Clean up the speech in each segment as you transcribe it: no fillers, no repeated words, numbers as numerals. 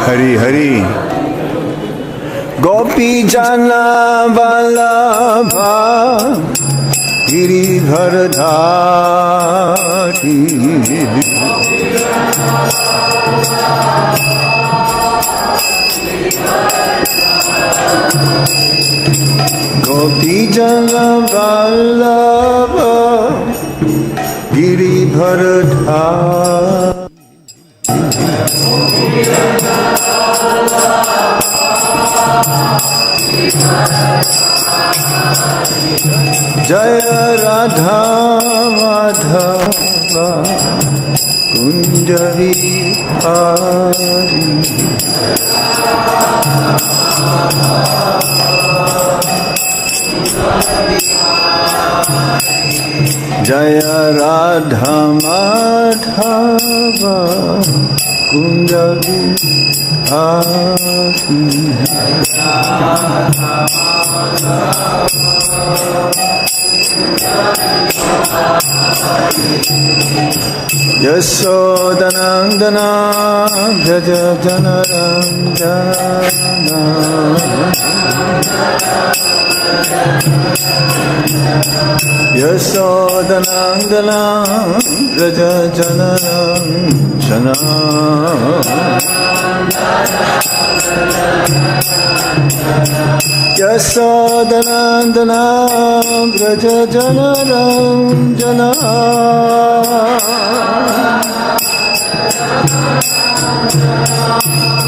Hari Hari. Gopi Jana Vallabha Girivardhari. Gopi Jana Vallabha Girivardhari. Jaya Radha Madhava Kunja Vihari. Jaya Radha Madhava Kunja Vihari. Yasodhanandana Braja Janardana. Yasodhanandana Braja Janardana. Yasodhanandana Braja Janardana.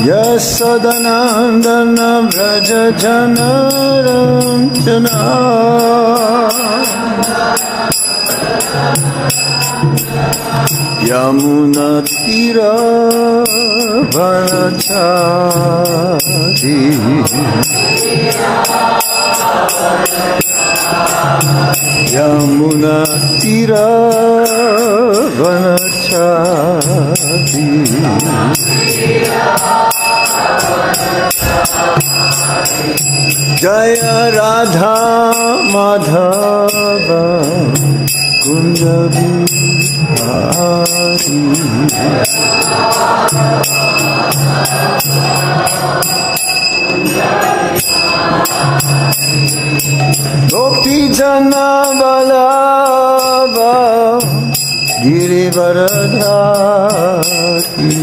Yasodhanandana Braja Janardana. Yamuna Tira Vanachari. Yamuna Tira Vanachari. Jaya Radha Madhava Kunja Vihari. Gopi Jana Vallabha Girivardhari.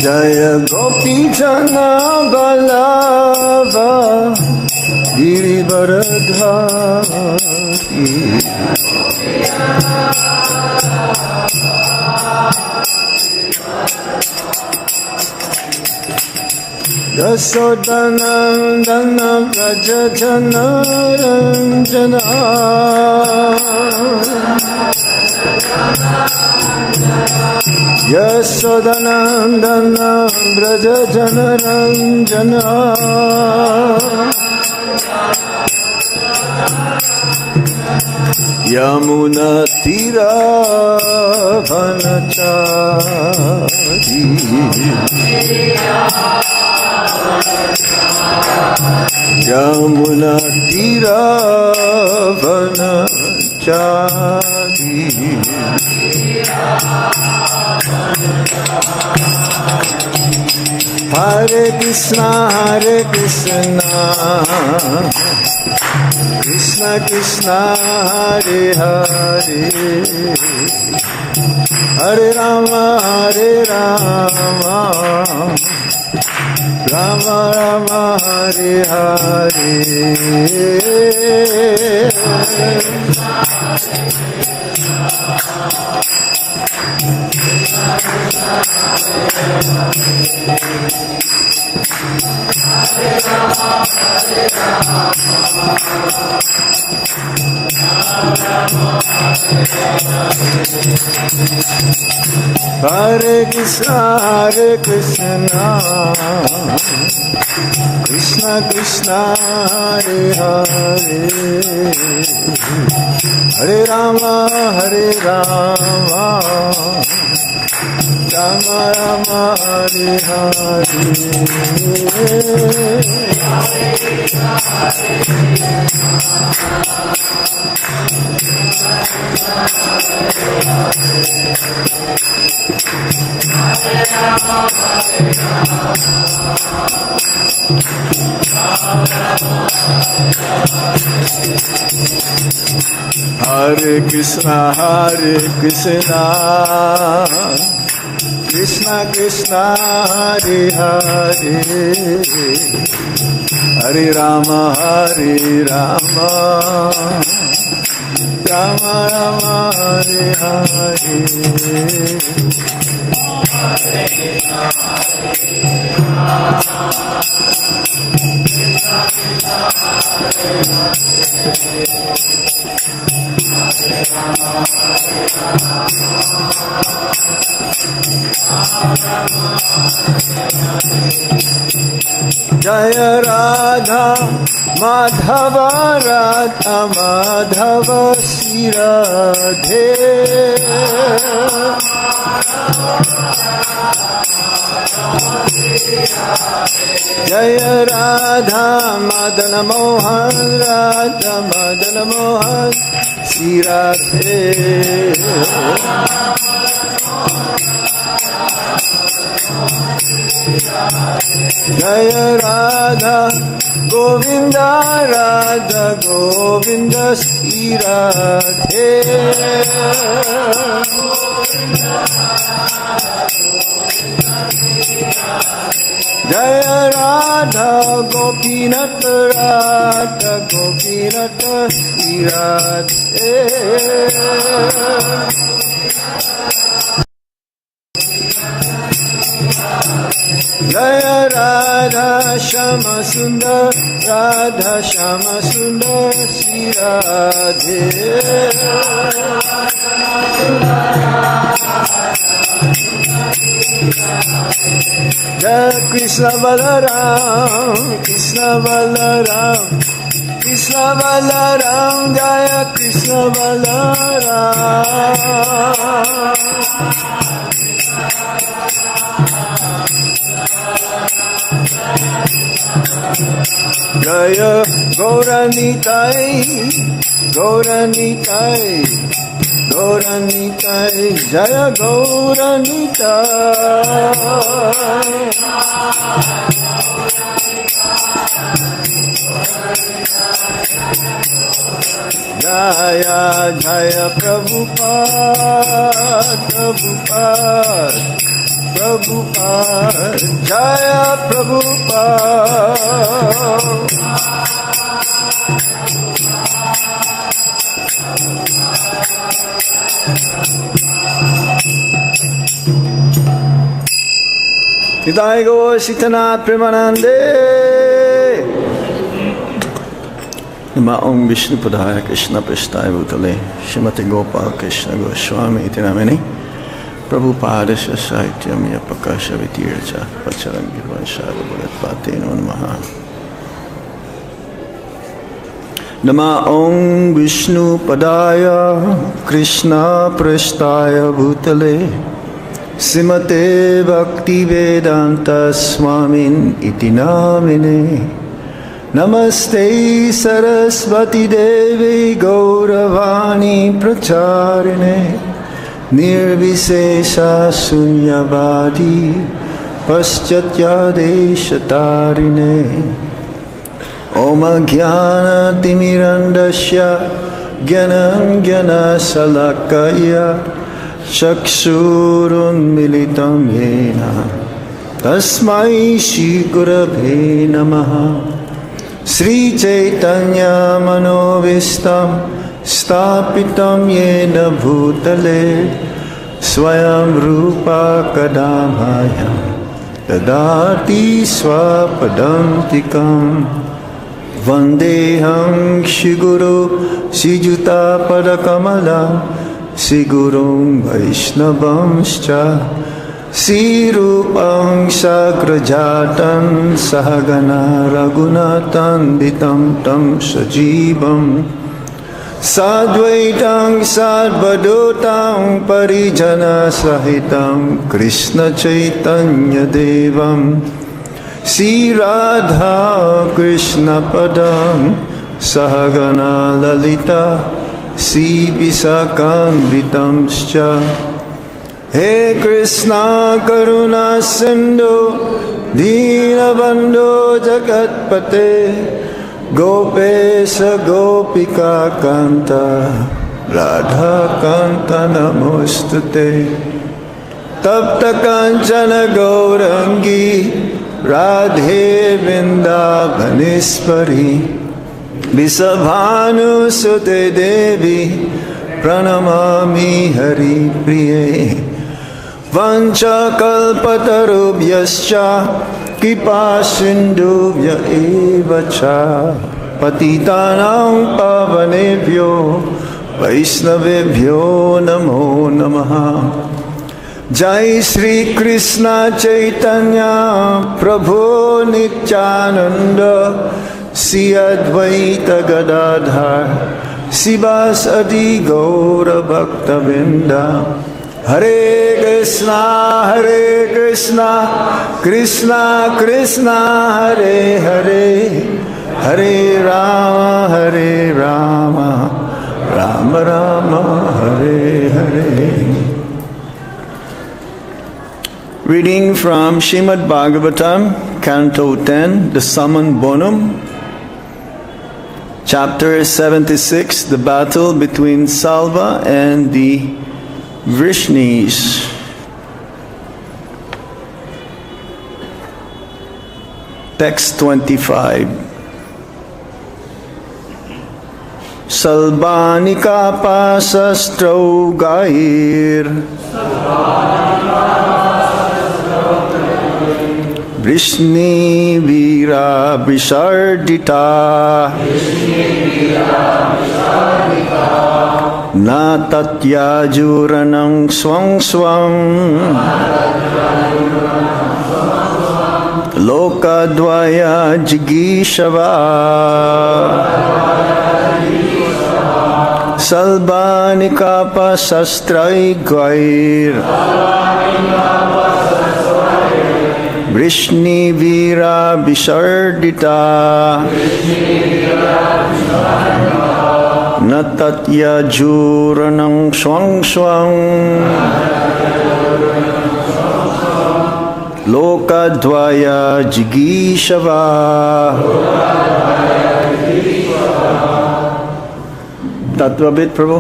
Jaya Gopi Jana Vallabha Girivardhari. Yasodhanandana Braja Janardana. Yasodhanandana Braja Janardana. Yamuna Tira Vanachari. Yamuna Tira Vanachari. Hare Krishna Krishna Krishna Hare Hare. Hare Rama Rama Rama Hare Hare. Hare Krishna Krishna Krishna Hare Hare. Hare Rama Rama Rama Hare Hare Hare Krishna, Krishna Krishna, Hare Hare, Hare Rama, Rama Rama, Hare Hare. Jaya Radha Madhava Radha Madhava Sri Radhe Jaya Radha Madana Mohan Radha Madana Mohan Sri Radhe Jaya Radha Govinda Radha Govinda Sri Radhe Jaya Radha Gopinath Radha Gopinath Sri Radhe Jaya Radha Shama Sundar Radha Shama Sundar Sri Radhe Jaya Krishna Balaram Krishna Balaram Krishna Balaram Jaya Krishna Balaram Jaya Gauranitai Gauranitai Gauranitai Jaya Gauranitai Jaya Jaya Prabhupada Prabhupada Prabhupada Jaya Prabhupada Hidaya Go Sitanath Premanande Nama Om Vishnu Padaya Krishna Prasthaya Bhutale Srimati Gopal Krishna Goswami Iti Namini Prabhupada Sahityam Yapakasha Vitircha Pacharangi Vanshara Bhagatpate Namaha Nama Om Vishnu Padaya Krishna Prasthaya Bhutale Srimate Bhakti Vedanta Swamin Iti Namine Namaste Saraswati Devi Gauravani Pracharine Nirvisesha Sunyavadi Paschatya Deshatarine Om Jnana Timirandasya Jnanam Jnana Salakaya Chakshurun Militam Yena Tasmai Shri Gurave Namaha Sri Chaitanya Manovistam Stapitam Yena Bhutale Swayam Rupa Kadamaya Tadati Swapadantikam Vandeham Shiguru Sijuta Padakamala Sigurum Vaishnavamscha Sirupam Sagrajatan Sahagana Raghunatan Ditam Tam Sajivam Sadvaitang Sadvadotang Parijana Sahitam Krishna Chaitanya Devam Sri Radha Krishna Padam Sahagana Lalita Sri Visakamritamscha. He Krishna Karuna Sindhu Dinabandhu Jagatpate Gopesa Gopika Kanta Radha Kanta Namostute. Tapta Kanchana Gaurangi Radhe Vindavanispari Visabhanu Sute Devi Pranamami Hari Priye. Vancha kalpatarubhyascha Kipa sindhubhya eva cha Patitanam pavanebhyo Vaisnavebhyo namo namaha. Jai Sri Krishna Chaitanya Prabhu Nityananda Sri Advaita Gadadhar Sivas Adi Gaura Bhakta Vrinda. Hare Krishna Krishna Krishna Hare Hare Hare Rama Rama Rama Hare Hare. Reading from Srimad Bhagavatam, Canto 10, the Summon Bonum, Chapter 76, the battle between Salva and the Vrishnis. Text 25. Salbanika pasastro gair Vrishni vira vishardita Na tatya juranang swang swang Lokadvaya jigishava Salbanika pasastrai gair Vrishni vira vishardita Natatya juranang swang swang Lokadvaya jigishava. Tattvabit Prabhu.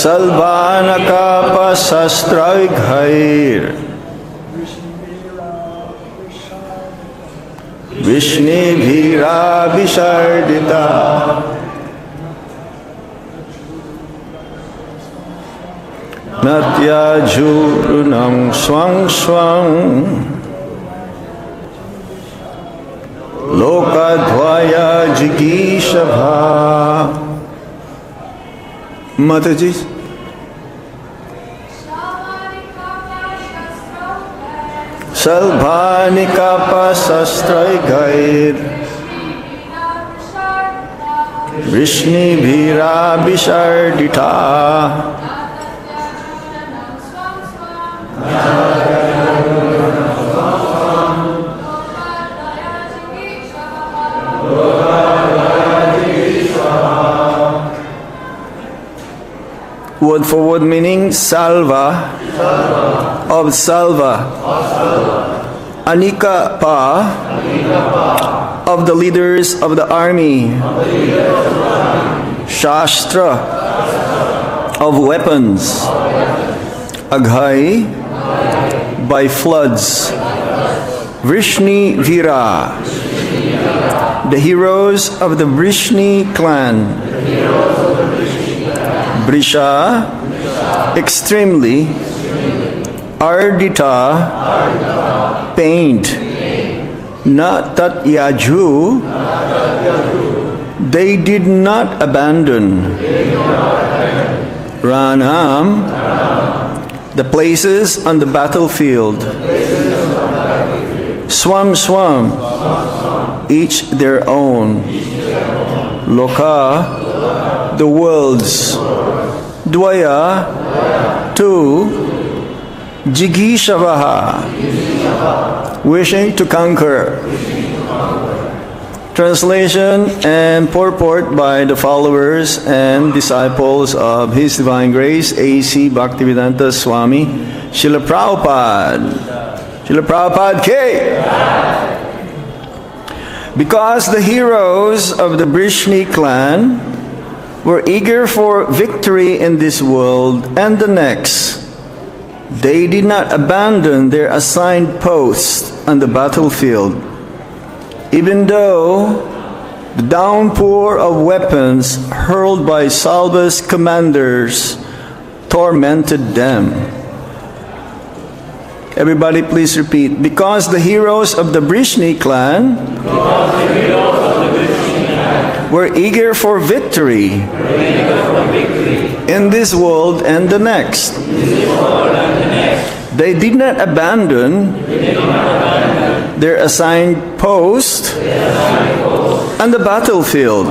Salvanaka pasastrai ghair Vishni vira vishardita Natya jurnam swang swang Lokadvaya jigishava. Mataji. Salbhanika pasastrai gair Vrishni vira vishardita Word for word meaning salva, of salva. Anika pa, of the leaders of the army. Shastra, of weapons. Aghai, by floods. Vrishni Vira, the heroes of the Vrishni clan. Brisha, extremely. Ardita, pained. Na tat yaju, they did not abandon. Ranam, the places on the battlefield. Swam swam, each their own. Loka, the worlds. Dvaya, two. Jigishavaha, wishing to conquer. Translation and purport by the followers and disciples of His Divine Grace, A.C. Bhaktivedanta Swami, Srila Prabhupada. Srila Prabhupada K. Because the heroes of the Brishni clan were eager for victory in this world and the next, they did not abandon their assigned posts on the battlefield, even though the downpour of weapons hurled by Salva's commanders tormented them. Everybody please repeat. Because the heroes of the Brishni clan were eager for victory in this world and the next. They did not abandon their assigned post on the battlefield,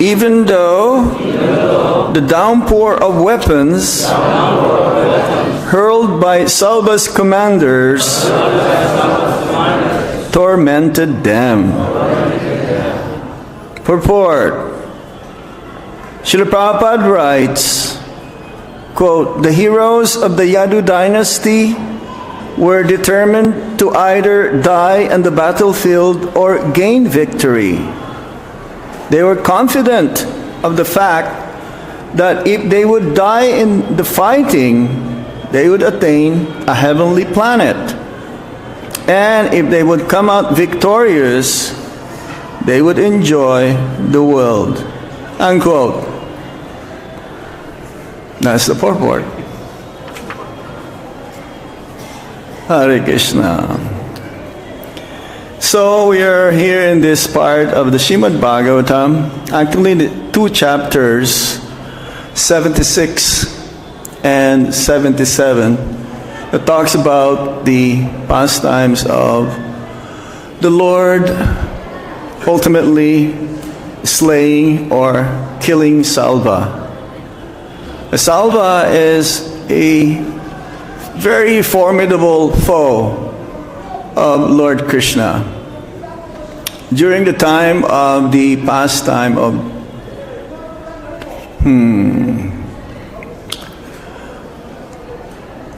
even though the downpour of weapons hurled by Salva's commanders tormented them. Purport. Srila Prabhupada writes, quote, the heroes of the Yadu dynasty were determined to either die on the battlefield or gain victory. They were confident of the fact that if they would die in the fighting, they would attain a heavenly planet. And if they would come out victorious, they would enjoy the world. Unquote. That's the purport. Hare Krishna. So we are here in this part of the Srimad Bhagavatam, actually the 2 chapters, 76 and 77, that talks about the pastimes of the Lord ultimately slaying or killing Salva. Salva is a very formidable foe of Lord Krishna. During the time of the pastime of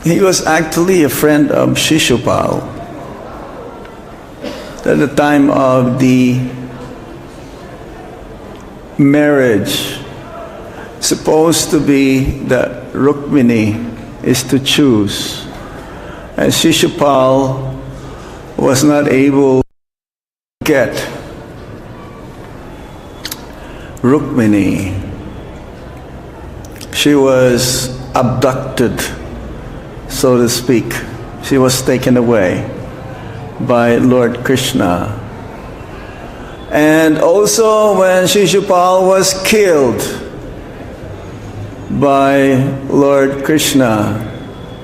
he was actually a friend of H.H.BA. At the time of the marriage, supposed to be that Rukmini is to choose, and H.H.BA was not able to get Rukmini. She was abducted, so to speak. She was taken away by Lord Krishna. And also when H.H.BA was killed by Lord Krishna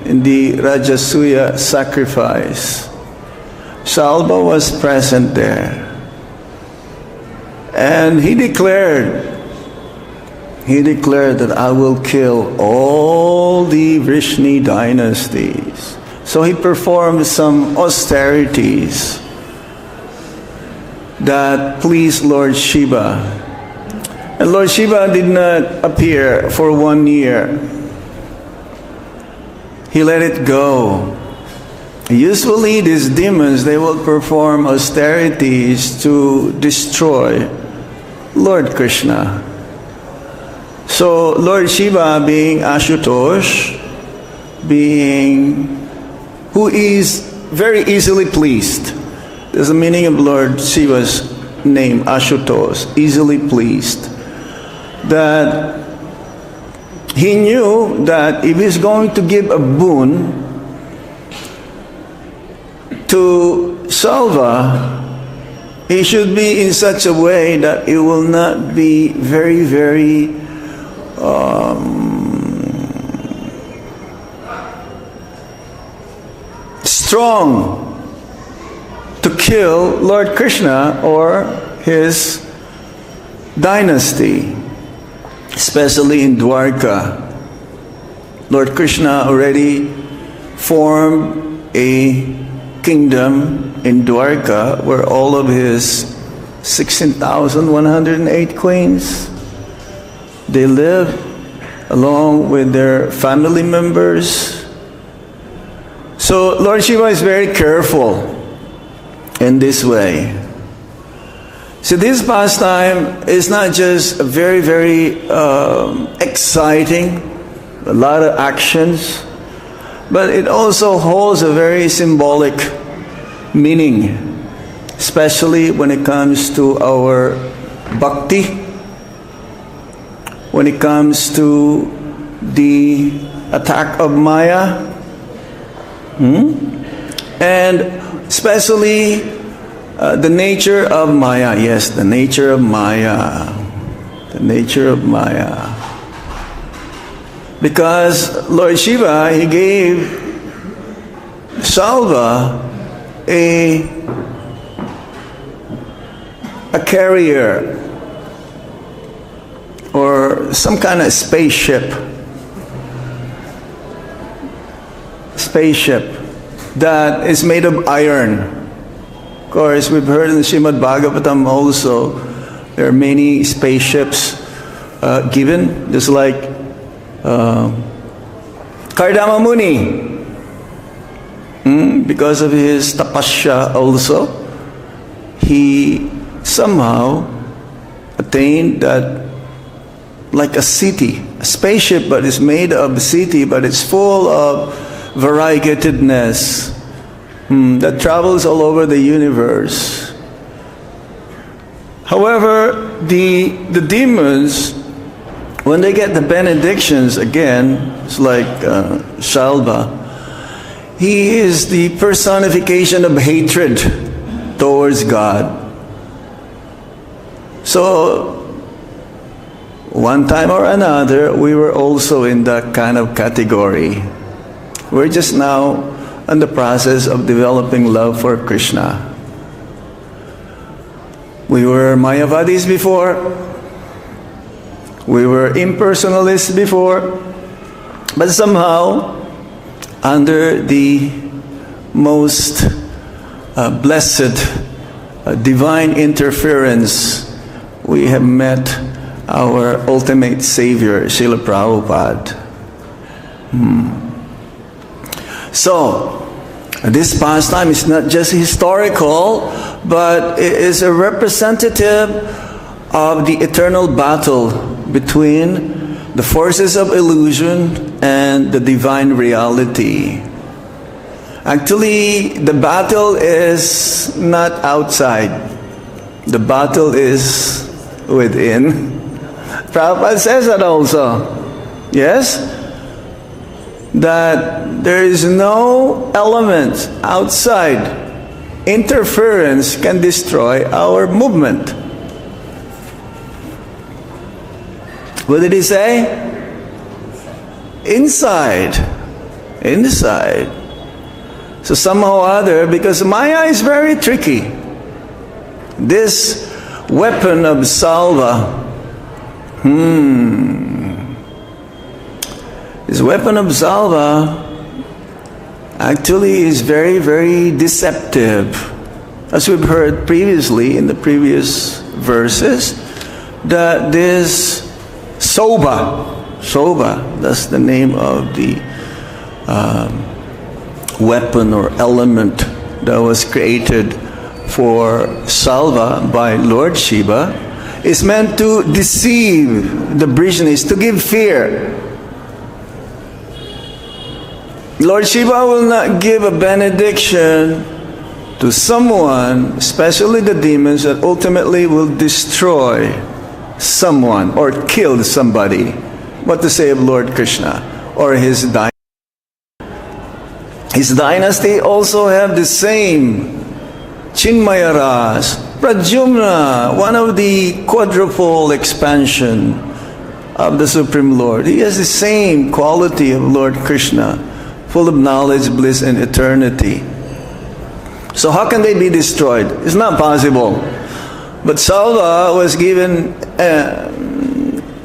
in the Rajasuya sacrifice, Salva was present there. And he declared that I will kill all the Vrishni dynasties. So he performed some austerities that pleased Lord Shiva. And Lord Shiva did not appear for 1 year. He let it go. Usually these demons, they will perform austerities to destroy Lord Krishna. So Lord Shiva, being Ashutosh, who is very easily pleased. There's the meaning of Lord Shiva's name, Ashutosh, easily pleased. That he knew that if he's going to give a boon to Salva, he should be in such a way that it will not be very, very strong to kill Lord Krishna or his dynasty, especially in Dwarka. Lord Krishna already formed a kingdom in Dwarka where all of his 16,108 queens, they live along with their family members. So Lord Shiva is very careful in this way. So this pastime is not just very, very exciting, a lot of actions, but it also holds a very symbolic meaning, especially when it comes to our bhakti, when it comes to the attack of Maya, and especially the nature of Maya. Yes, the nature of Maya. The nature of Maya. Because Lord Shiva, he gave Salva a carrier or some kind of spaceship that is made of iron. Of course, we've heard in the Srimad Bhagavatam also, there are many spaceships given, just like Kardama Muni, because of his tapasya also, he somehow attained that, like a city, a spaceship, but it's made of a city, but it's full of variegatedness that travels all over the universe. However, the demons, when they get the benedictions again, it's like Shalva, he is the personification of hatred towards God. So, one time or another, we were also in that kind of category. We're just now in the process of developing love for Krishna. We were Mayavadis before. We were impersonalists before. But somehow, under the most blessed divine interference, we have met our ultimate Savior, Srila Prabhupada. So, this pastime is not just historical, but it is a representative of the eternal battle between the forces of illusion and the divine reality. Actually, the battle is not outside. The battle is within. Prabhupada says that also. Yes? That there is no element outside. Interference can destroy our movement. What did he say? Inside. Inside. So somehow or other, because Maya is very tricky. This weapon of salva, this weapon of salva actually is very, very deceptive. As we've heard previously in the previous verses, that this Soba, that's the name of the weapon or element that was created for salva by Lord Shiva, is meant to deceive the Brishnis, to give fear. Lord Shiva will not give a benediction to someone, especially the demons, that ultimately will destroy someone or kill somebody. What to say of Lord Krishna or his dynasty? His dynasty also have the same Chinmaya Ras, Pradyumna, one of the quadruple expansion of the Supreme Lord. He has the same quality of Lord Krishna, full of knowledge, bliss, and eternity. So how can they be destroyed? It's not possible. But Salva was given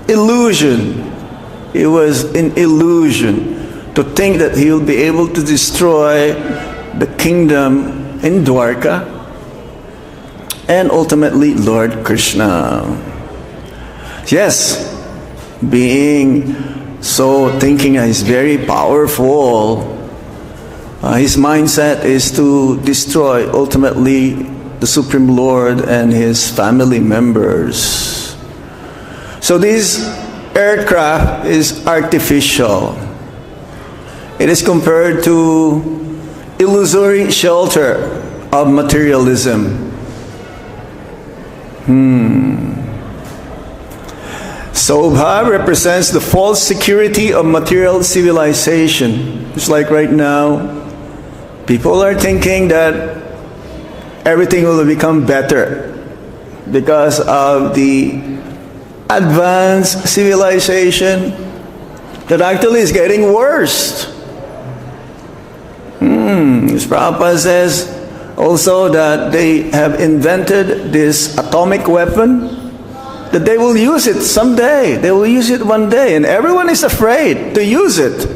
illusion. It was an illusion to think that he will be able to destroy the kingdom in Dwarka and ultimately Lord Krishna. Yes, being so thinking he's very powerful, his mindset is to destroy ultimately the Supreme Lord and his family members. So this aircraft is artificial. It is compared to illusory shelter of materialism. Sobha represents the false security of material civilization. It's like right now, people are thinking that everything will become better because of the advanced civilization that actually is getting worse. As Prabhupada says also that they have invented this atomic weapon, that they will use it someday. They will use it one day, and everyone is afraid to use it.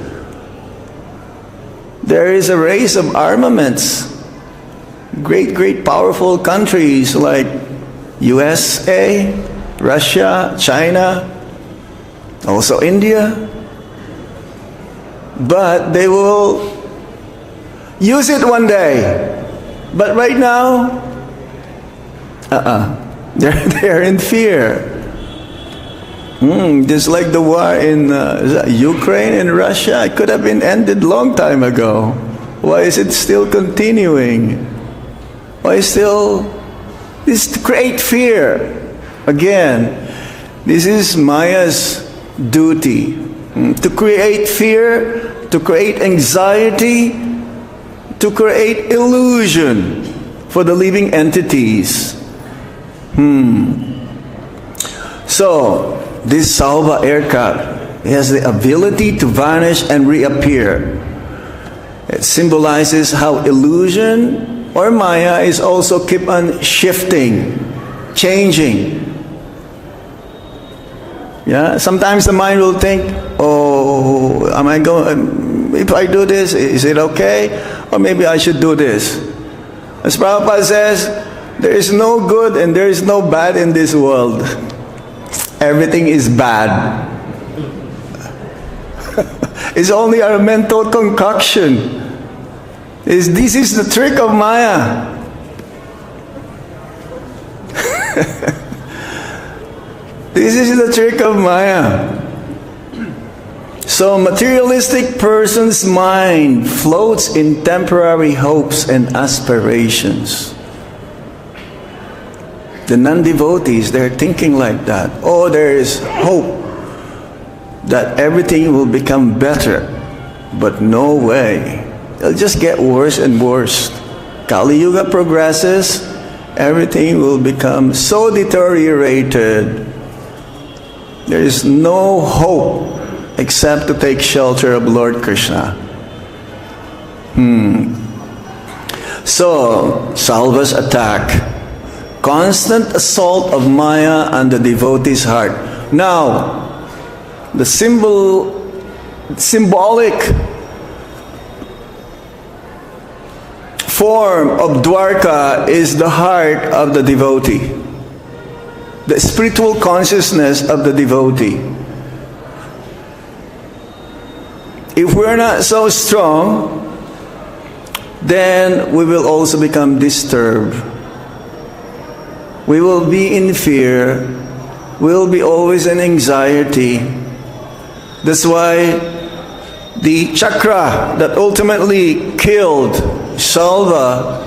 There is a race of armaments. Great powerful countries like USA, Russia, China, also India. But they will use it one day. But right now, they're in fear. Just like the war in Ukraine and Russia, it could have been ended long time ago. Why is it still continuing? Why still this create fear? Again, this is Maya's duty, to create fear, to create anxiety, to create illusion for the living entities. So, this Salva aircraft has the ability to vanish and reappear. It symbolizes how illusion or Maya is also keep on shifting, changing. Yeah, sometimes the mind will think, oh, am I going, if I do this, is it okay? Or maybe I should do this. As Prabhupada says, there is no good and there is no bad in this world. Everything is bad. It's only our mental concoction. This is the trick of Maya. This is the trick of Maya. So materialistic person's mind floats in temporary hopes and aspirations. The non-devotees, they're thinking like that. Oh, there is hope that everything will become better. But no way. It'll just get worse and worse. Kali Yuga progresses, everything will become so deteriorated. There is no hope except to take shelter of Lord Krishna. So, Salva's attack. Constant assault of Maya on the devotee's heart. Now, the symbolic form of Dwarka is the heart of the devotee. The spiritual consciousness of the devotee. If we're not so strong, then we will also become disturbed. We will be in fear. We will be always in anxiety. That's why the chakra that ultimately killed Salva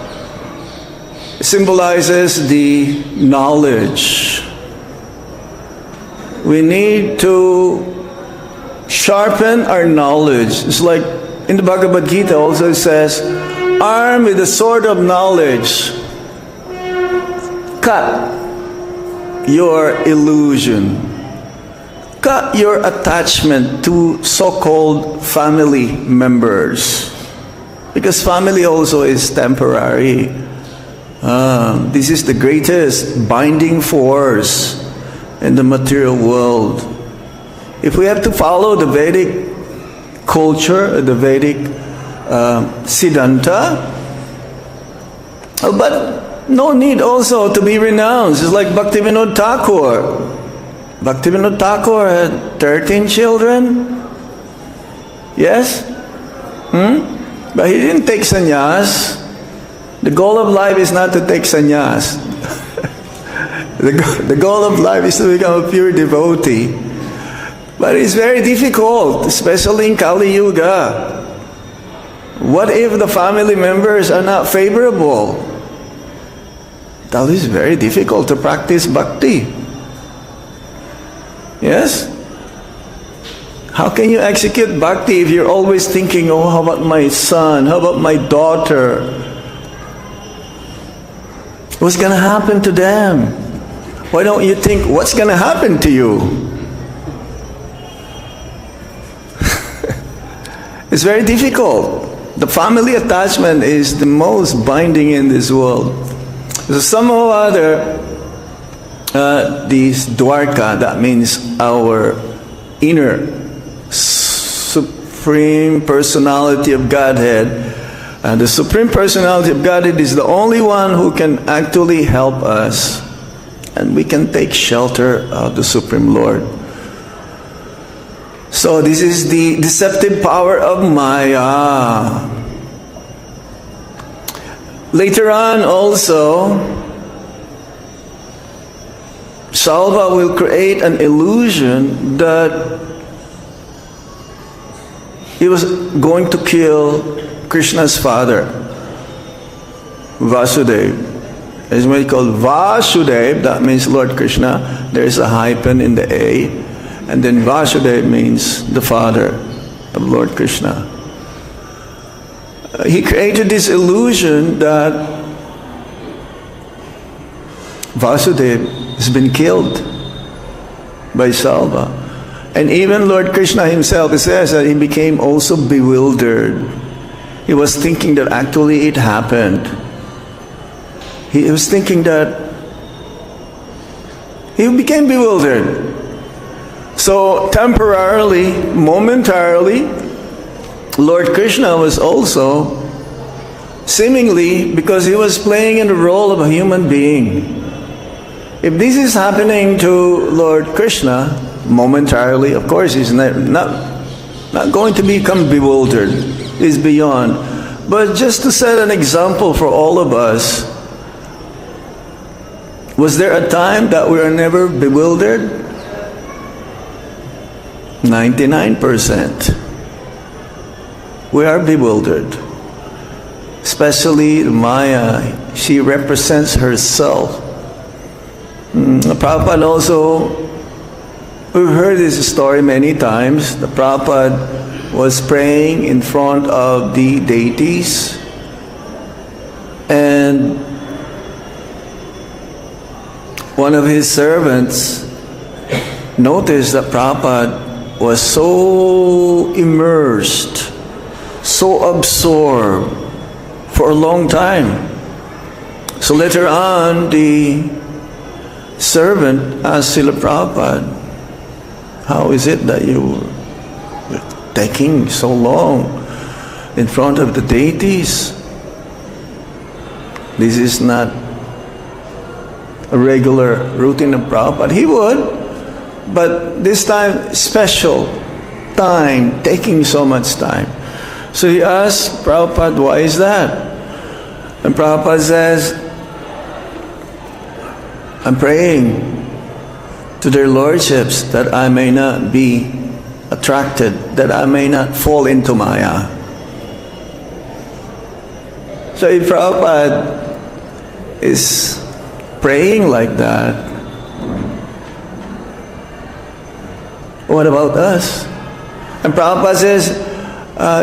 symbolizes the knowledge. We need to sharpen our knowledge. It's like in the Bhagavad Gita also it says, armed with the sword of knowledge, cut your illusion. Cut your attachment to so-called family members. Because family also is temporary. This is the greatest binding force in the material world. If we have to follow the Vedic culture, the Vedic Siddhanta, but no need also to be renounced. It's like Bhaktivinoda Thakur. Bhaktivinoda Thakur had 13 children. Yes? But he didn't take sannyas. The goal of life is not to take sannyas. The goal of life is to become a pure devotee. But it's very difficult, especially in Kali Yuga. What if the family members are not favorable? That is very difficult to practice bhakti. Yes? How can you execute bhakti if you're always thinking, oh, how about my son? How about my daughter? What's going to happen to them? Why don't you think, what's going to happen to you? It's very difficult. The family attachment is the most binding in this world. So somehow or other, this Dwarka, that means our inner Supreme Personality of Godhead, and the Supreme Personality of Godhead is the only one who can actually help us, and we can take shelter of the Supreme Lord. So this is the deceptive power of Maya. Later on also, Salva will create an illusion that he was going to kill Krishna's father, Vasudeva. It's what we call Vasudev, that means Lord Krishna. There is a hyphen in the A. And then Vasudeva means the father of Lord Krishna. He created this illusion that Vasudeva has been killed by Salva. And even Lord Krishna himself says that he became also bewildered. He was thinking that actually it happened. He was thinking that he became bewildered. So temporarily, momentarily, Lord Krishna was also seemingly, because he was playing in the role of a human being. If this is happening to Lord Krishna, momentarily, of course, he's not going to become bewildered. He's beyond. But just to set an example for all of us, was there a time that we were never bewildered? 99%. We are bewildered. Especially Maya. She represents herself. Prabhupada also, we've heard this story many times. The Prabhupada was praying in front of the deities, and one of his servants noticed that Prabhupada was so immersed, so absorbed for a long time. So later on, the servant asked Srila Prabhupada, how is it that you were taking so long in front of the deities? This is not a regular routine of Prabhupada. He would, but this time, special time, taking so much time. So he asked Prabhupada, why is that? And Prabhupada says, I'm praying to their lordships that I may not be attracted, that I may not fall into Maya. So if Prabhupada is praying like that, what about us? And Prabhupada says,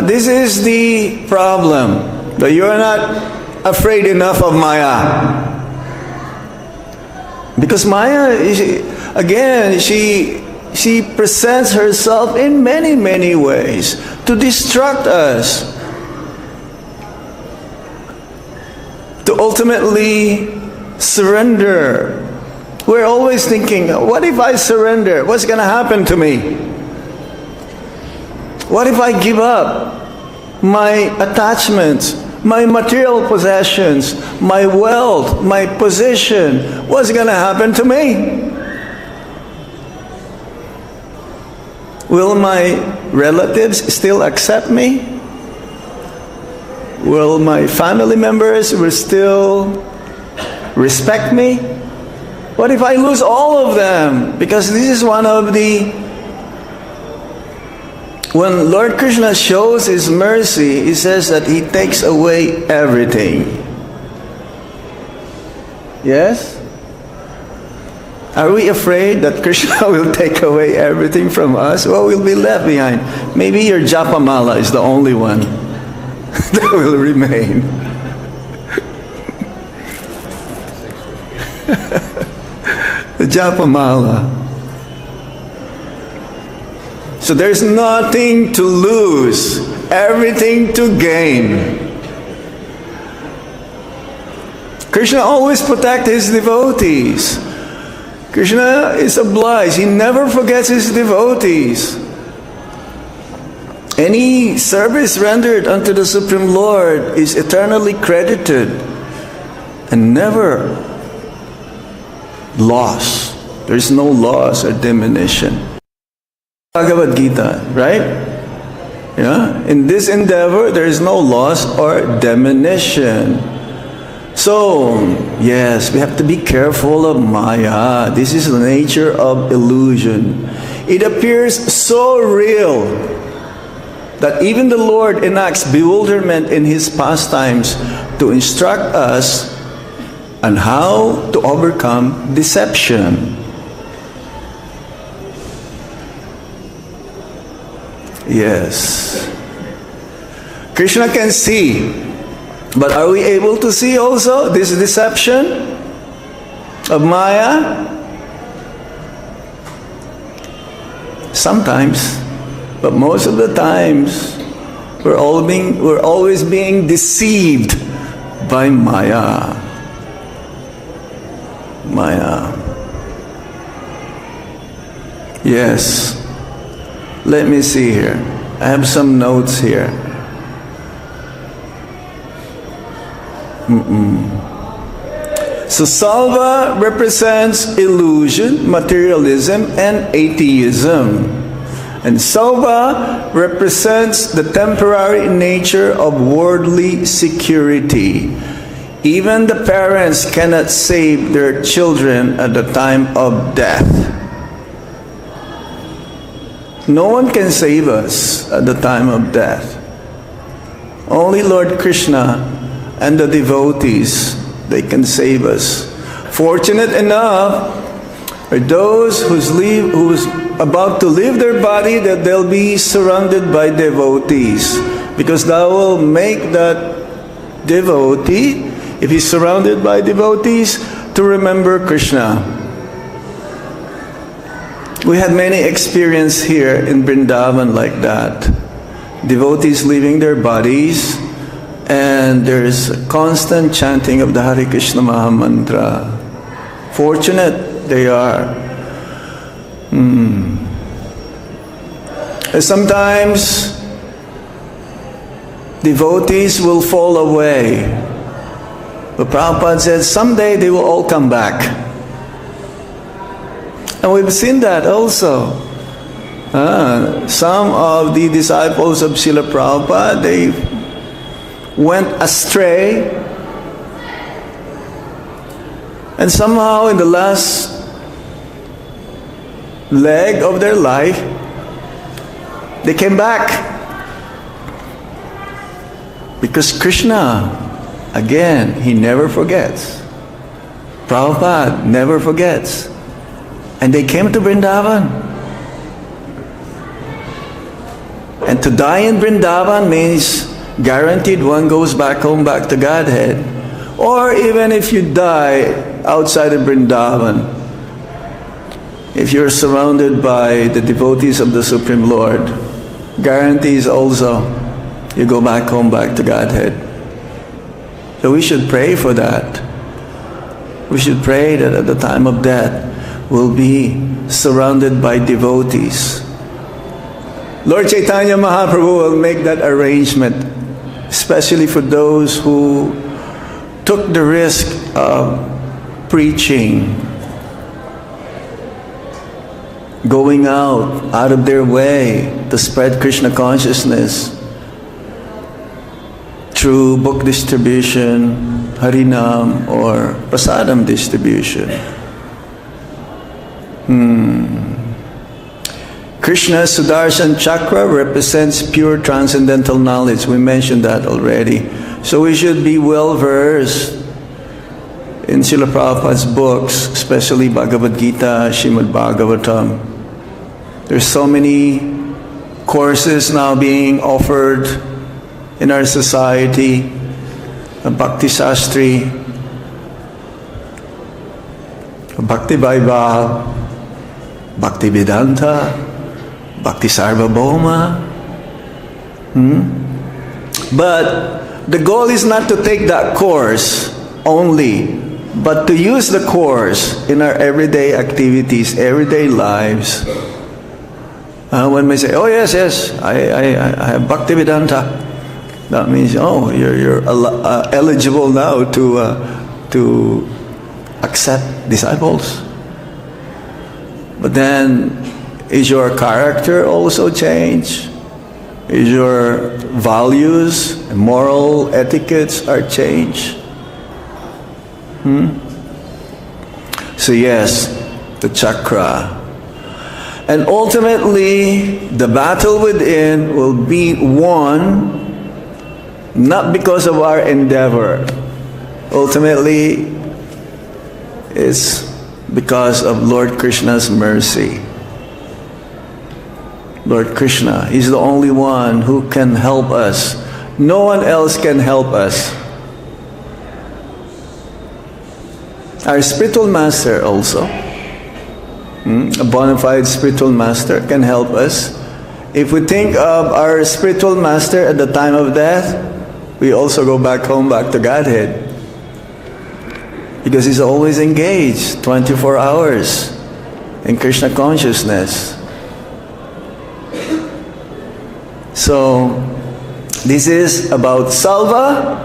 this is the problem, that you are not afraid enough of Maya. Because Maya, she presents herself in many, many ways to distract us. ultimately surrender. We're always thinking, what if I surrender? What's going to happen to me? What if I give up my attachments, my material possessions, my wealth, my position? What's going to happen to me? Will my relatives still accept me? Will my family members still respect me? What if I lose all of them? Because this is one of the... When Lord Krishna shows His mercy, He says that He takes away everything. Yes? Are we afraid that Krishna will take away everything from us? What will be left behind? Maybe your japa mala is the only one that will remain. The japa mala. So there's nothing to lose, everything to gain. Krishna always protects His devotees. Krishna is obliged. He never forgets His devotees. Any service rendered unto the Supreme Lord is eternally credited and never lost. There is no loss or diminution. Bhagavad Gita, right? Yeah? In this endeavor, there is no loss or diminution. So, yes, we have to be careful of Maya. This is the nature of illusion. It appears so real that even the Lord enacts bewilderment in His pastimes to instruct us on how to overcome deception. Yes. Krishna can see, but are we able to see also this deception of Maya? Sometimes, but most of the times, we're always being deceived by Maya. Maya. Yes. Let me see here. I have some notes here. So Salva represents illusion, materialism, and atheism. And Salva represents the temporary nature of worldly security. Even the parents cannot save their children at the time of death. No one can save us at the time of death. Only Lord Krishna and the devotees, they can save us. Fortunate enough are those who's about to leave their body, that they'll be surrounded by devotees, because that will make that devotee, if he's surrounded by devotees, to remember Krishna. We had many experience here in Vrindavan like that. Devotees leaving their bodies, and there's a constant chanting of the Hare Krishna Maha Mantra. Fortunate they are. And sometimes devotees will fall away. But Prabhupada said someday they will all come back. And we've seen that also. Some of the disciples of Srila Prabhupada, they went astray. And somehow in the last leg of their life, they came back. Because Krishna, again, He never forgets. Prabhupada never forgets. And they came to Vrindavan. And to die in Vrindavan means guaranteed one goes back home, back to Godhead. Or even if you die outside of Vrindavan, if you're surrounded by the devotees of the Supreme Lord, guarantees also you go back home, back to Godhead. So we should pray for that. We should pray that at the time of death, we'll be surrounded by devotees. Lord Chaitanya Mahaprabhu will make that arrangement, especially for those who took the risk of preaching, going out of their way to spread Krishna consciousness through book distribution, Harinam, or Prasadam distribution. Krishna's Sudarshan Chakra represents pure transcendental knowledge. We mentioned that already. So we should be well versed in Srila Prabhupada's books, especially Bhagavad Gita, Srimad Bhagavatam. There's so many courses now being offered in our society. Bhakti Shastri, Bhakti Vaibhav, Bhakti Vedanta, Bhakti Sarvabhauma. But the goal is not to take that course only, but to use the course in our everyday activities, everyday lives. When we say, oh yes, I have Bhakti Vedanta, that means, oh, you're eligible now to accept disciples. But then, is your character also changed? Is your values, moral etiquettes are changed? So yes, the chakra. And ultimately, the battle within will be won not because of our endeavor. Ultimately, it's because of Lord Krishna's mercy. Lord Krishna, He's the only one who can help us. No one else can help us. Our spiritual master also, a bona fide spiritual master, can help us. If we think of our spiritual master at the time of death, we also go back home, back to Godhead. Because he's always engaged, 24 hours in Krishna consciousness. So, this is about Salva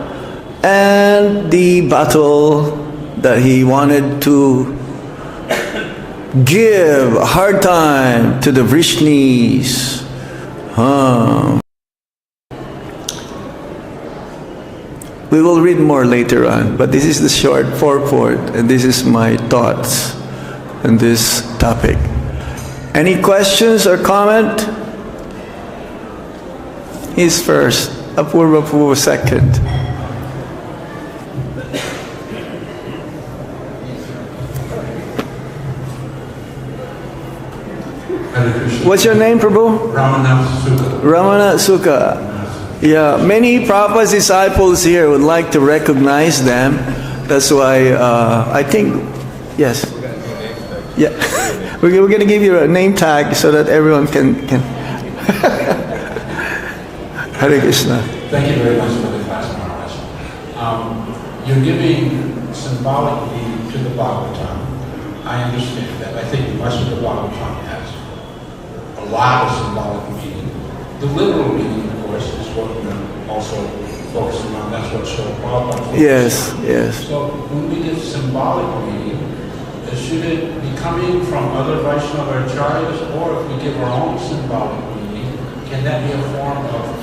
and the battle that he wanted to give a hard time to the Vrishnis. We will read more later on, but this is the short purport, and this is my thoughts on this topic. Any questions or comment? He's first, Apurva Purva second. What's your name, Prabhu? Ramana Sukha. Ramana Sukha. Yeah, many Prabhupada's disciples here would like to recognize them. That's why I think, yes. Yeah, we're going to give you a name tag so that everyone can. Hare Krishna. Thank you very much for the class, Maharaj. You're giving symbolic meaning to the Bhagavatam. I understand that. I think much of the Bhagavatam has a lot of symbolic meaning. The literal meaning, of course, is what we're also focusing on. That's what Srila Prabhupada focuses Yes, on. yes. So when we give symbolic meaning, should it be coming from other Vaishnava acharyas, or if we give our own symbolic meaning, can that be a form of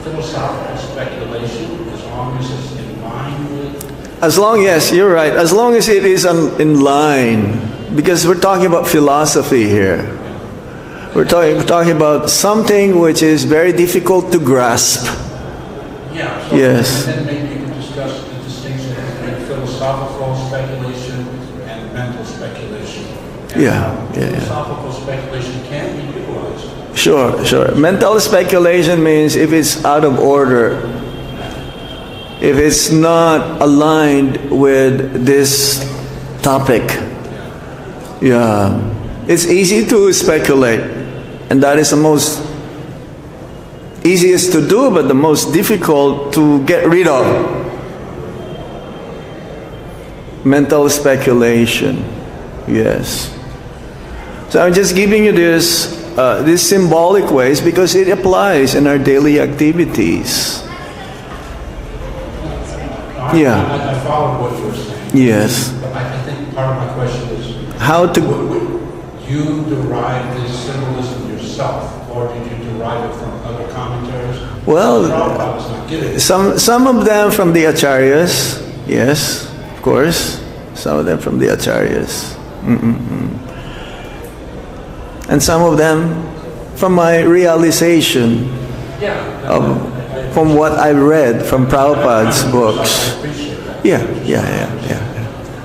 philosophical speculation, as long as it's in line with... As long, yes, you're right. As long as it is in line, because we're talking about philosophy here. We're talking about something which is very difficult to grasp. Yeah, so yes. And then maybe you can discuss the distinction between philosophical speculation and mental speculation. And philosophical speculation can be utilized. Sure. Mental speculation means if it's out of order, if it's not aligned with this topic. Yeah. It's easy to speculate, and that is the most easiest to do, but the most difficult to get rid of. mental speculation. Yes. So I'm just giving you this these symbolic ways because it applies in our daily activities. Yeah. I follow what you were saying. Yes. But I think part of my question is, How to... would you derive this symbolism yourself, or did you derive it from other commentaries? Well, Prabhupada's not giving it. some of them from the acharyas. Yes, of course. Some of them from the acharyas. And some of them from my realization from what I read from Prabhupada's books. Yeah.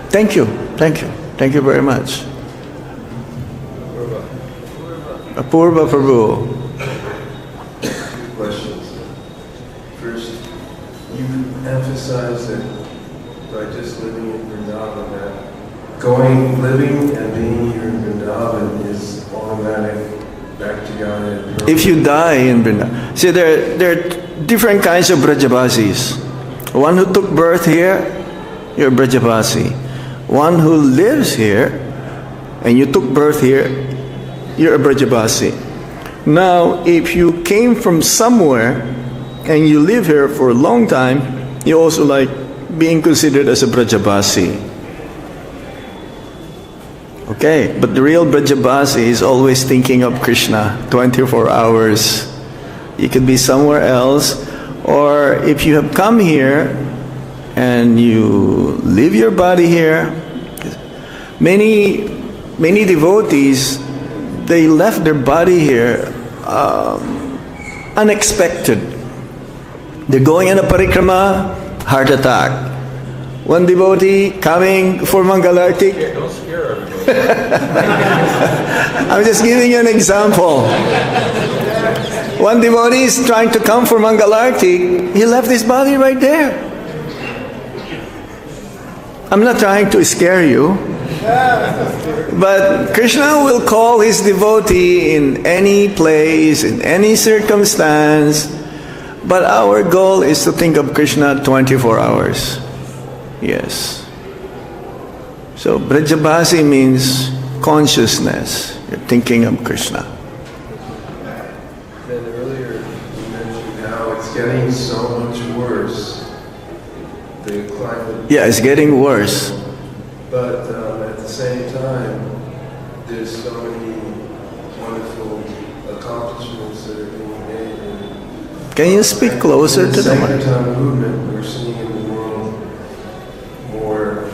Thank you very much. Apurva Prabhu. Two questions. First, you emphasize that by just living in Vrindavan, that living and being here in Vrindavan is automatic back to God. If you die in Vrindavan. See, there are different kinds of Brajavasis. One who took birth here, you're Brajavasi. One who lives here, and you took birth here, you're a Brajavasi. Now, if you came from somewhere, and you live here for a long time, you also like being considered as a Brajavasi. Okay, but the real Brajavasi is always thinking of Krishna 24 hours. You could be somewhere else, or if you have come here and you leave your body here, many devotees, they left their body here unexpected. They're going in a parikrama, heart attack. One devotee coming for Mangalartik. Don't scare everybody. I'm just giving you an example. One devotee is trying to come for Mangalartik. He left his body right there. I'm not trying to scare you. But Krishna will call his devotee in any place, in any circumstance. But our goal is to think of Krishna 24 hours. Yes. So Brajabasi means consciousness. You're thinking of Krishna. Then earlier you mentioned how it's getting so much worse. The climate. Yeah, it's getting worse. But at the same time, there's so many wonderful accomplishments that are being made. Can you speak closer to the mic? In the Sankirtan movement, we're seeing in the world more,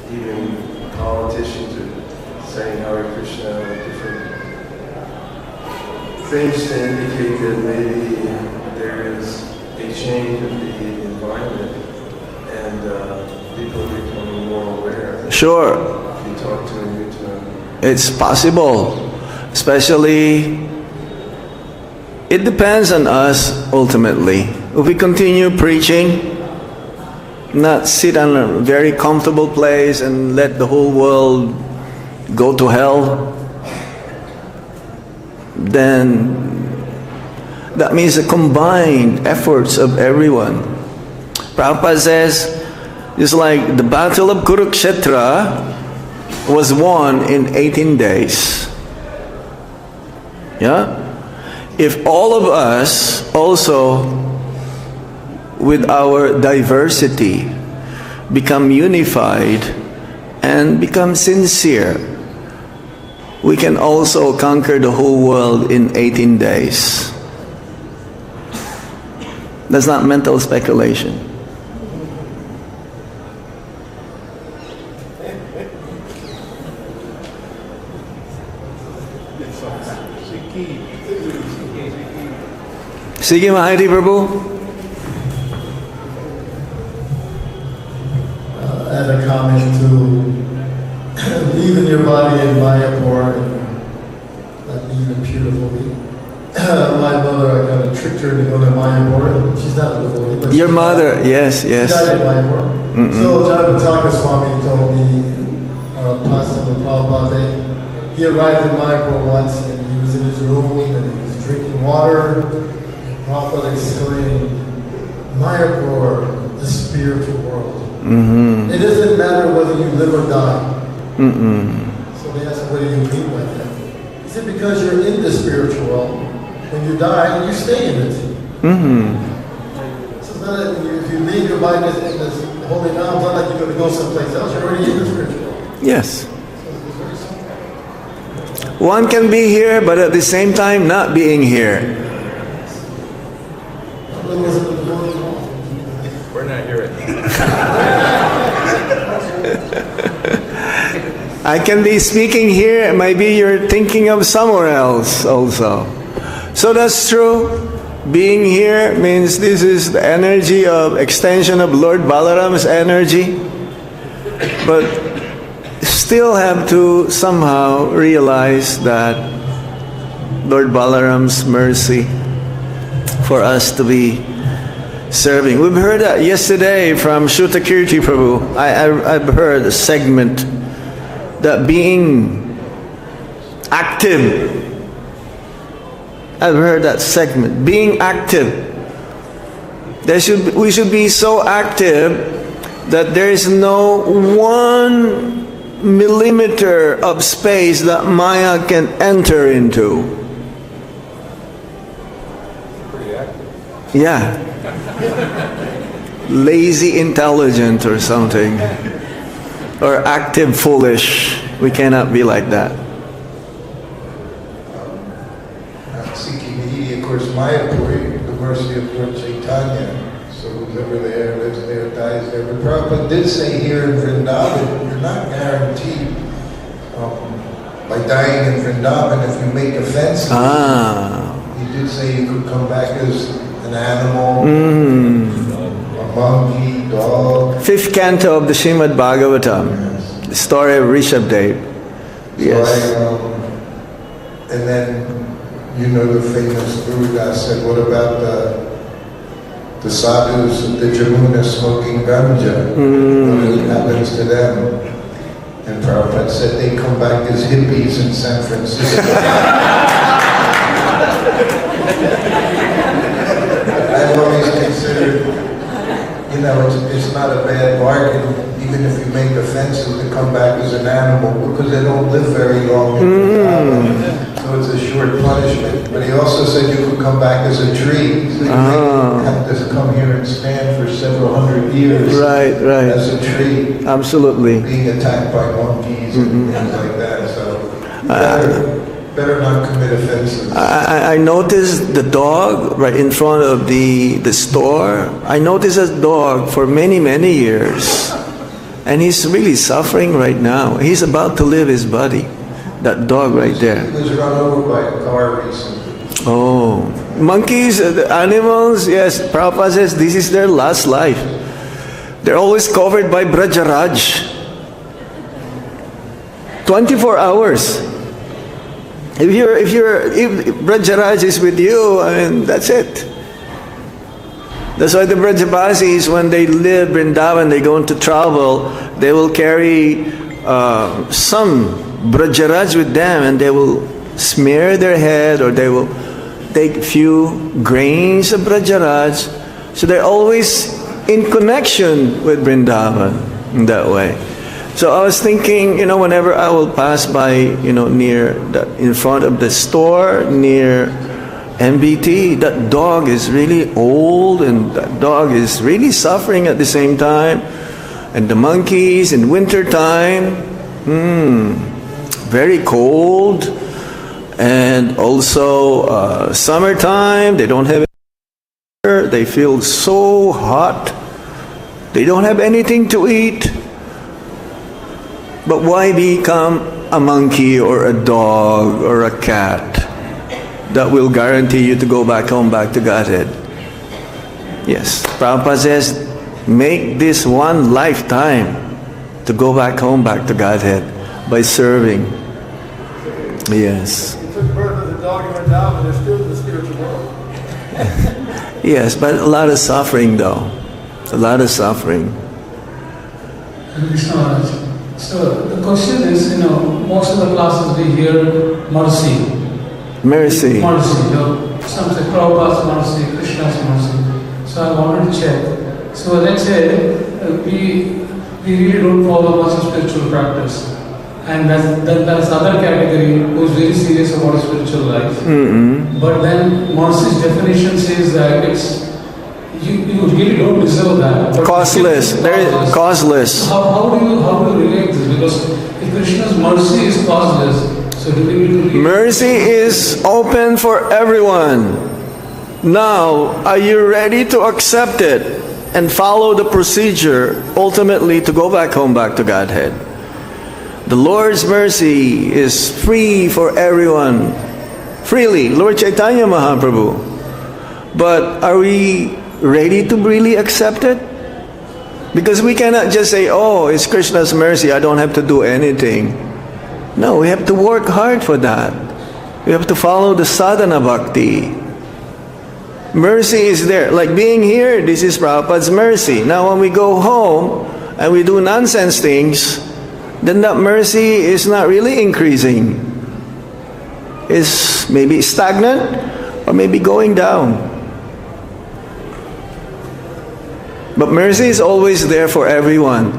even politicians are saying Hare Krishna, different things to indicate that maybe there is a change of the environment and people are becoming more aware. Sure. If you talk to them, you tell them. It's possible. Especially, it depends on us ultimately. If we continue preaching, not sit on a very comfortable place and let the whole world go to hell, then that means the combined efforts of everyone. Prabhupada says, it's like the battle of Kurukshetra was won in 18 days. Yeah? If all of us also, with our diversity, become unified and become sincere, we can also conquer the whole world in 18 days. That's not mental speculation. Sige Mahari Prabhu. Add a comment to leaving your body in Mayapur and not leaving beautifully. My mother, I kind of tricked her to go to Mayapur. She's not a devotee, but Your mother, yes. She died in Mayapur. So Janardana Swami told me, Pastor Prabhupada, he arrived in Mayapur once and he was in his room and he was drinking water. Prabhupada exclaimed, Mayapur, the spiritual world. It doesn't matter whether you live or die. So they asked, what do you mean by that? He said, because you're in the spiritual world. When you die, you stay in it. So it's not that if you leave your body in this holy now, it's not like you're going to go someplace else. You're already in the spiritual world. Yes. One can be here, but at the same time not being here. We're not here. I can be speaking here, maybe you're thinking of somewhere else also. So that's true. Being here means this is the energy of extension of Lord Balaram's energy. But still have to somehow realize that Lord Balaram's mercy for us to be serving. We've heard that yesterday from Shrutakirti Prabhu. I've heard a segment that being active, I've heard that segment, being active. We should be so active that there is no 1 millimeter of space that Maya can enter into. Pretty active. Yeah. Lazy intelligent or something. Or active foolish. We cannot be like that. Seeking of course, Mayapuri, the mercy of Lord Chaitanya. So who's ever there, lives there, dies there. But Prabhupada did say here in Vrindavan, you're not guaranteed by dying in Vrindavan if you make offenses. He did say you could come back as an animal, a monkey, dog. 5th canto of the Srimad Bhagavatam, Yes. the story of H.H.B.A. Yes. So and then, you know, the famous Guru Das said, what about the sadhus of the Jamuna smoking ganja? What happens to them? And Prabhupada said they come back as hippies in San Francisco. I've always considered, you know, it's not a bad bargain, even if you make offenses, to come back as an animal, because they don't live very long in the so it's a short punishment. But he also said you could come back as a tree, so you have to come here and stand for several hundred years Right. as a tree, Absolutely. being attacked by monkeys and things like that. So you better not commit offenses. I noticed the dog right in front of the store. I noticed a dog for many years. And he's really suffering right now. He's about to leave his body. That dog right there. He was run over by a car recently. Oh. Monkeys, the animals, yes, Prabhupada says this is their last life. They're always covered by Brajaraj. 24 hours. If Brajaraj is with you, I mean, that's it. That's why the Brajabasis, when they live in Vrindavan, they go into travel, they will carry some Brajaraj with them, and they will smear their head, or they will take few grains of Brajaraj. So they're always in connection with Vrindavan in that way. So I was thinking, you know, whenever I will pass by, you know, in front of the store, near MBT, that dog is really old, and that dog is really suffering at the same time. And the monkeys in winter time, very cold. And also summertime, they don't have air, they feel so hot. They don't have anything to eat. But why become a monkey or a dog or a cat that will guarantee you to go back home, back to Godhead? Yes, Prabhupada says, make this one lifetime to go back home, back to Godhead by serving. Yes. You took birth as a dog and went down, but they're still in the spiritual world. Yes, but a lot of suffering though. A lot of suffering. So the question is, you know, most of the classes we hear mercy. Mercy. Mercy. You know, some say Prabhupada's mercy, Krishna's mercy. So I wanted to check, So let's say we really don't follow much of spiritual practice. And that's other category who's very serious about spiritual life. But then Mercy's definition says that you really don't deserve that. Causeless. Causeless. How do you relate this? Because if Krishna's mercy is causeless, so do we need to read? Mercy is open for everyone. Now, are you ready to accept it and follow the procedure ultimately to go back home, back to Godhead? The Lord's mercy is free for everyone. Freely, Lord Chaitanya Mahaprabhu. But are we ready to really accept it? Because we cannot just say, oh, it's Krishna's mercy, I don't have to do anything. No, we have to work hard for that. We have to follow the sadhana bhakti. Mercy is there. Like being here, this is Prabhupada's mercy. Now when we go home and we do nonsense things, then that mercy is not really increasing. It's maybe stagnant or maybe going down. But mercy is always there for everyone.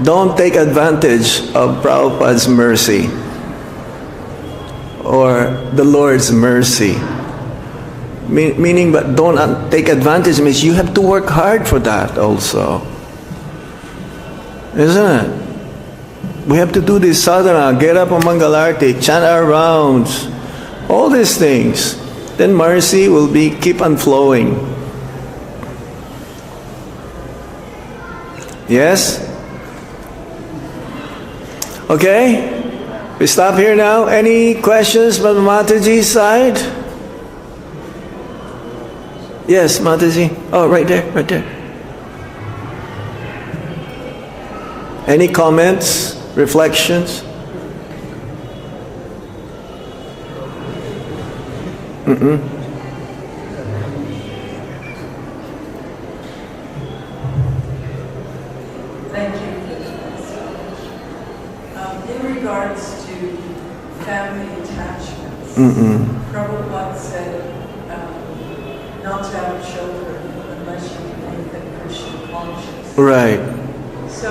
Don't take advantage of Prabhupada's mercy or the Lord's mercy. Meaning, but don't take advantage means you have to work hard for that also. Isn't it? We have to do this sadhana, get up on Mangalarti, chant our rounds, all these things. Then mercy will keep on flowing. Yes? Okay? We stop here now. Any questions from Mataji's side? Yes, Mataji. Oh, right there, right there. Any comments, reflections? Thank you. In regards to family attachments, Prabhupada said not to have children unless you make them Krishna conscious. Right. So,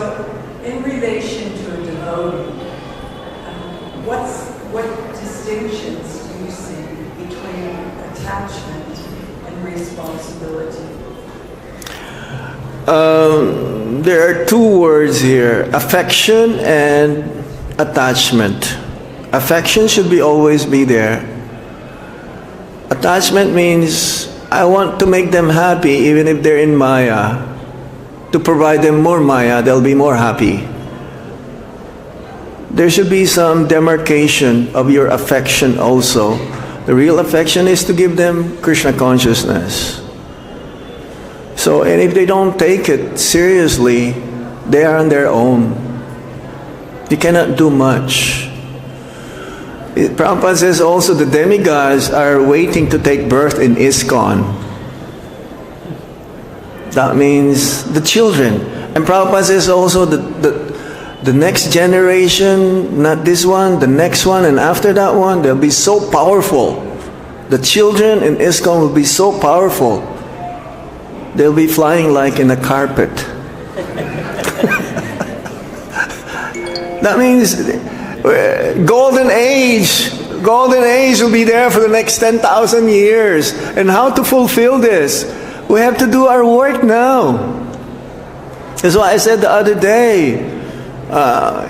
in relation to a devotee, what distinctions do you see between attachment and responsibility? There are two words here, affection and attachment. Affection should always be there. Attachment means I want to make them happy even if they're in Maya. To provide them more Maya, they'll be more happy. There should be some demarcation of your affection also. The real affection is to give them Krishna consciousness. So, and if they don't take it seriously, they are on their own. You cannot do much. Prabhupada says also the demigods are waiting to take birth in ISKCON. That means the children. And Prabhupada says also the next generation, not this one, the next one, and after that one, they'll be so powerful. The children in ISKCON will be so powerful. They'll be flying like in a carpet. That means golden age will be there for the next 10,000 years. And how to fulfill this? We have to do our work now. That's why I said the other day,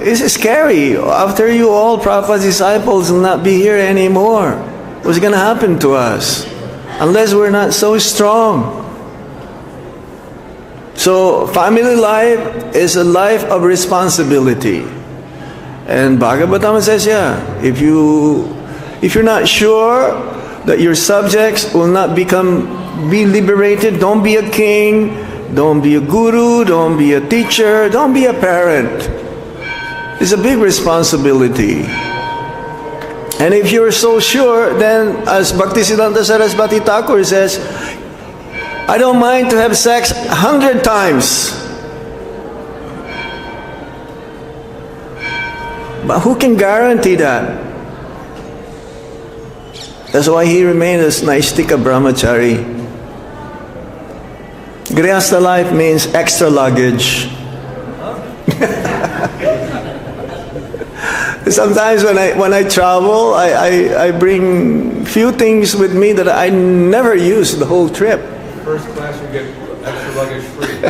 it's scary. After you all, Prabhupada's disciples, will not be here anymore. What's going to happen to us? Unless we're not so strong. So, family life is a life of responsibility. And Bhagavatam says, if you're not sure that your subjects will not be liberated, don't be a king, don't be a guru, don't be a teacher, don't be a parent. It's a big responsibility. And if you're so sure, then as Bhaktisiddhanta Saraswati Thakur says, I don't mind to have sex 100 times. But who can guarantee that? That's why he remained as Naistika Brahmachari. Grihastha life means extra luggage. Sometimes when I travel, I bring few things with me that I never use the whole trip. First class, you get extra luggage free.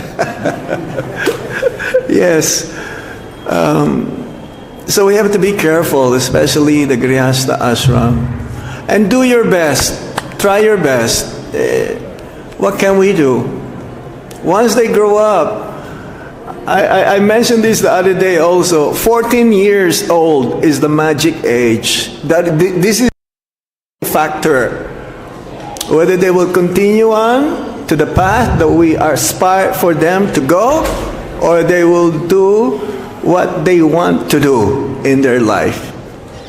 Yes. So we have to be careful, especially the Grihastha ashram. And do your best. Try your best. What can we do? Once they grow up, I mentioned this the other day also, 14 years old is the magic age. This is a factor. Whether they will continue on to the path that we aspire for them to go, or they will do what they want to do in their life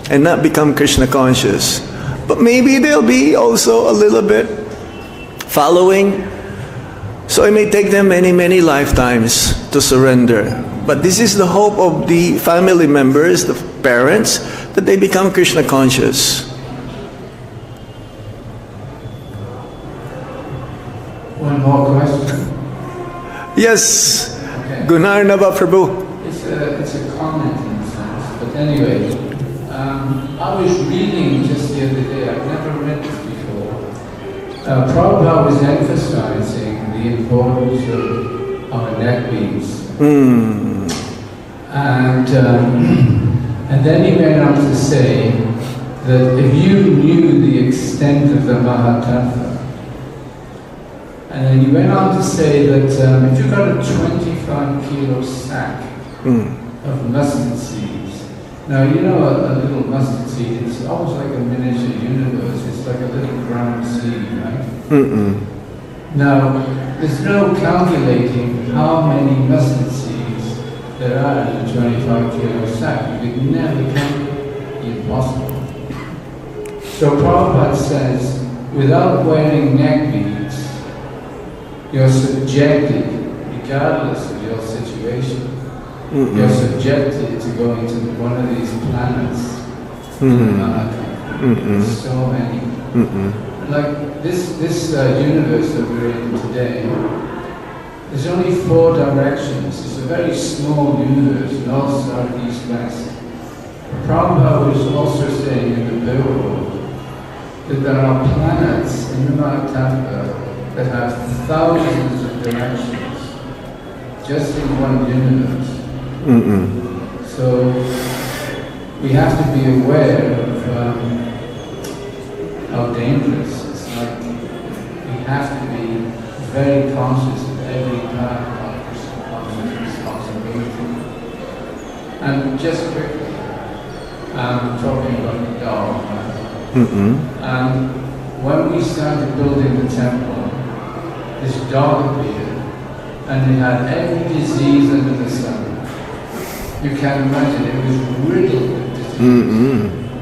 and not become Krishna conscious. But maybe they'll be also a little bit following. So it may take them many, many lifetimes to surrender. But this is the hope of the family members, the parents, that they become Krishna conscious. One more question. Yes, Okay. Gunnar Nava Prabhu. It's a comment in a sense, but anyway, I was reading just the other day, I've never read this before. Prabhupada was emphasizing the importance of our neck beads. And then he went on to say that if you knew the extent of the Mahatattva, and then he went on to say that if you got a 25 kilo sack of mustard seeds, now you know a little mustard seed, it's almost like a miniature universe, it's like a little ground seed, right? Now, there's no calculating how many mustard seeds there are in a 25 kilo sack. You could never calculate, impossible. So Prabhupada says, without wearing neck beads, you're subjected, regardless of your situation, you're subjected to going to one of these planets. There's so many. Like this universe that we're in today, there's only 4 directions. It's a very small universe, north, south, east, west. Prabhupada was also saying in the Bhagavatam that there are planets in the Mahatattva that have thousands of directions just in one universe. So we have to be aware of how dangerous. It's like we have to be very conscious of every part of our responsibility. And just quickly, talking about the dog. When we started building the temple, this dog appeared, and it had every disease under the sun. You can imagine, it was riddled with disease.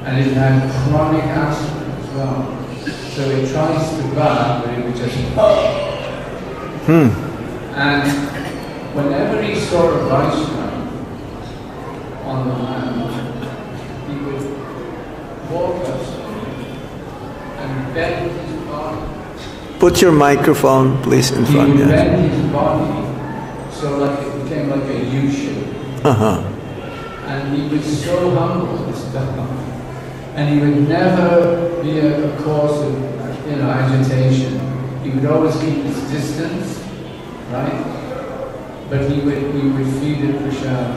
And it had chronic asthma as well. So it tries to bark, but it would just And whenever he saw a Vaishnava on the land, he would walk up and bend his body. Put your microphone, please, in front. He would bend his body so like it became like a U-shape. And he was so humble, this dog. And he would never be a cause of agitation. He would always keep his distance, right? But he would feed it prashad,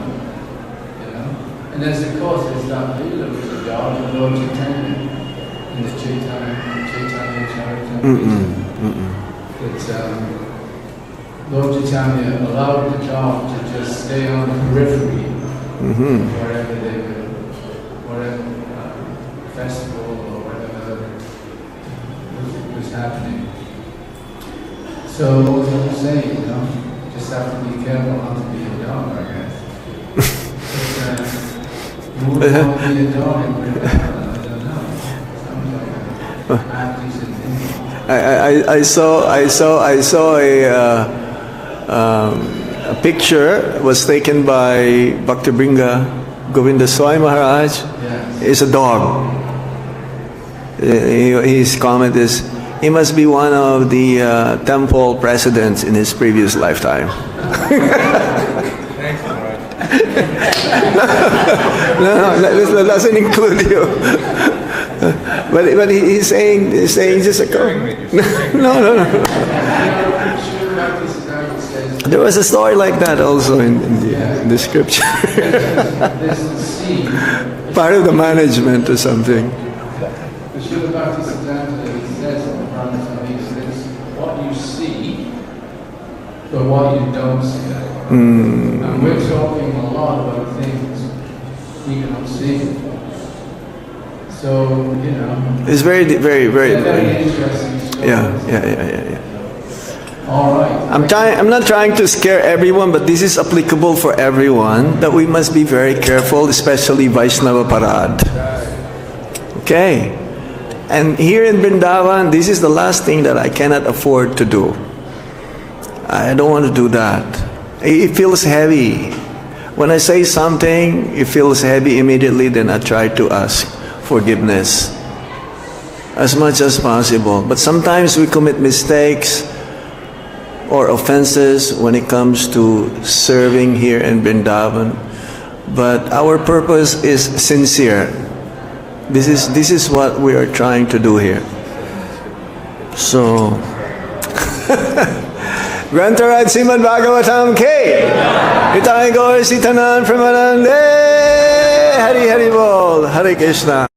And there's of course there's that leader with the dog, the Lord Chaitanya, in the Chaitanya Charitamrita. That Lord Chaitanya allowed the dog to just stay on the periphery wherever they were, whatever festival or whatever was happening. So what I'm saying, just have to be careful not to be a dog, I guess. You wouldn't want to be a dog in Vrindavan, I don't know. I saw a picture was taken by Bhakti Bringa Govinda Swami Maharaj. Yes. Is a dog. His comment is, He must be one of the temple presidents in his previous lifetime. Thanks, Maharaj. No, that doesn't include you. But he's saying just a no. There was a story like that also in the scripture. Part of the management or something. What you see, but what you don't see. And we're talking a lot about things we don't see. So, it's very interesting story. Yeah. All right. I'm not trying to scare everyone, but this is applicable for everyone, that we must be very careful, especially Vaishnava Parad. Okay. And here in Vrindavan, this is the last thing that I cannot afford to do. I don't want to do that. It feels heavy. When I say something, it feels heavy immediately, then I try to ask forgiveness as much as possible. But sometimes we commit mistakes or offenses when it comes to serving here in Vrindavan. But our purpose is sincere. This is what we are trying to do here. So, Grantaraj Srimad Bhagavatam K. Itai Gaur Sitanan Pramanande Hari Hari Bol Hare Krishna.